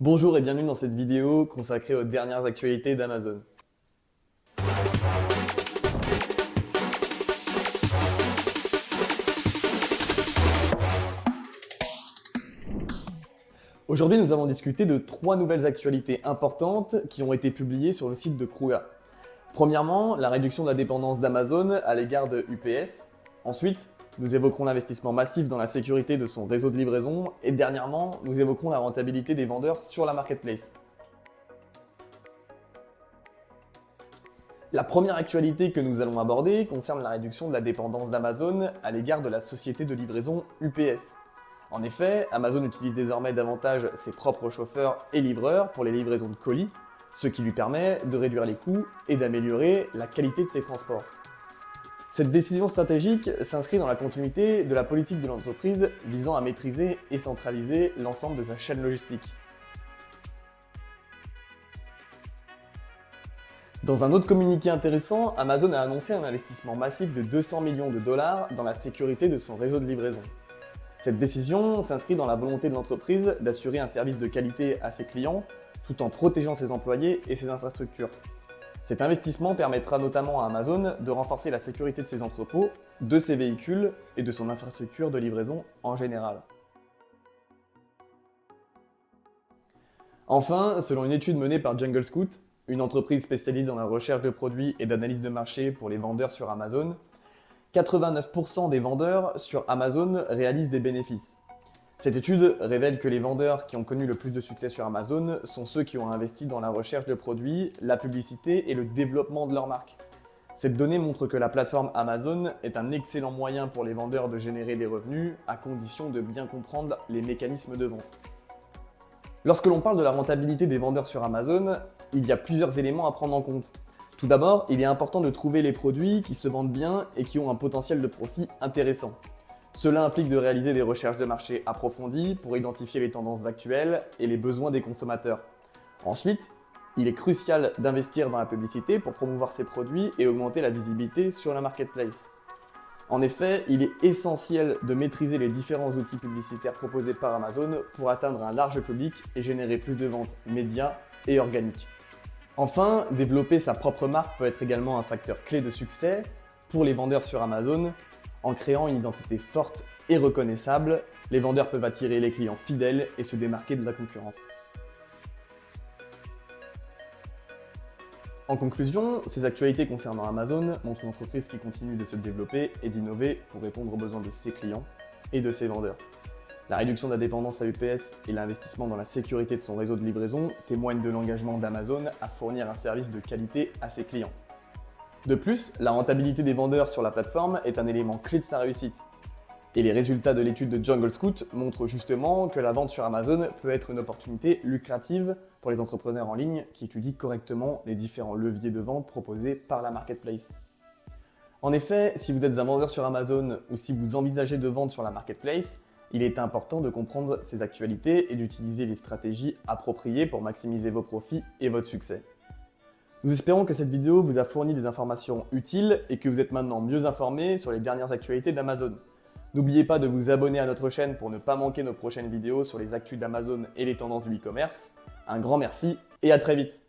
Bonjour et bienvenue dans cette vidéo consacrée aux dernières actualités d'Amazon. Aujourd'hui, nous avons discuté de 3 nouvelles actualités importantes qui ont été publiées sur le site de Kruger. Premièrement, la réduction de la dépendance d'Amazon à l'égard de UPS. Ensuite, nous évoquerons l'investissement massif dans la sécurité de son réseau de livraison. Et dernièrement, nous évoquerons la rentabilité des vendeurs sur la marketplace. La première actualité que nous allons aborder concerne la réduction de la dépendance d'Amazon à l'égard de la société de livraison UPS. En effet, Amazon utilise désormais davantage ses propres chauffeurs et livreurs pour les livraisons de colis, ce qui lui permet de réduire les coûts et d'améliorer la qualité de ses transports. Cette décision stratégique s'inscrit dans la continuité de la politique de l'entreprise visant à maîtriser et centraliser l'ensemble de sa chaîne logistique. Dans un autre communiqué intéressant, Amazon a annoncé un investissement massif de 200 millions de dollars dans la sécurité de son réseau de livraison. Cette décision s'inscrit dans la volonté de l'entreprise d'assurer un service de qualité à ses clients tout en protégeant ses employés et ses infrastructures. Cet investissement permettra notamment à Amazon de renforcer la sécurité de ses entrepôts, de ses véhicules et de son infrastructure de livraison en général. Enfin, selon une étude menée par Jungle Scout, une entreprise spécialisée dans la recherche de produits et d'analyse de marché pour les vendeurs sur Amazon, 89% des vendeurs sur Amazon réalisent des bénéfices. Cette étude révèle que les vendeurs qui ont connu le plus de succès sur Amazon sont ceux qui ont investi dans la recherche de produits, la publicité et le développement de leur marque. Cette donnée montre que la plateforme Amazon est un excellent moyen pour les vendeurs de générer des revenus à condition de bien comprendre les mécanismes de vente. Lorsque l'on parle de la rentabilité des vendeurs sur Amazon, il y a plusieurs éléments à prendre en compte. Tout d'abord, il est important de trouver les produits qui se vendent bien et qui ont un potentiel de profit intéressant. Cela implique de réaliser des recherches de marché approfondies pour identifier les tendances actuelles et les besoins des consommateurs. Ensuite, il est crucial d'investir dans la publicité pour promouvoir ces produits et augmenter la visibilité sur la marketplace. En effet, il est essentiel de maîtriser les différents outils publicitaires proposés par Amazon pour atteindre un large public et générer plus de ventes médias et organiques. Enfin, développer sa propre marque peut être également un facteur clé de succès pour les vendeurs sur Amazon. En créant une identité forte et reconnaissable, les vendeurs peuvent attirer les clients fidèles et se démarquer de la concurrence. En conclusion, ces actualités concernant Amazon montrent une entreprise qui continue de se développer et d'innover pour répondre aux besoins de ses clients et de ses vendeurs. La réduction de la dépendance à UPS et l'investissement dans la sécurité de son réseau de livraison témoignent de l'engagement d'Amazon à fournir un service de qualité à ses clients. De plus, la rentabilité des vendeurs sur la plateforme est un élément clé de sa réussite. Et les résultats de l'étude de Jungle Scout montrent justement que la vente sur Amazon peut être une opportunité lucrative pour les entrepreneurs en ligne qui étudient correctement les différents leviers de vente proposés par la marketplace. En effet, si vous êtes un vendeur sur Amazon ou si vous envisagez de vendre sur la marketplace, il est important de comprendre ces actualités et d'utiliser les stratégies appropriées pour maximiser vos profits et votre succès. Nous espérons que cette vidéo vous a fourni des informations utiles et que vous êtes maintenant mieux informés sur les dernières actualités d'Amazon. N'oubliez pas de vous abonner à notre chaîne pour ne pas manquer nos prochaines vidéos sur les actus d'Amazon et les tendances du e-commerce. Un grand merci et à très vite!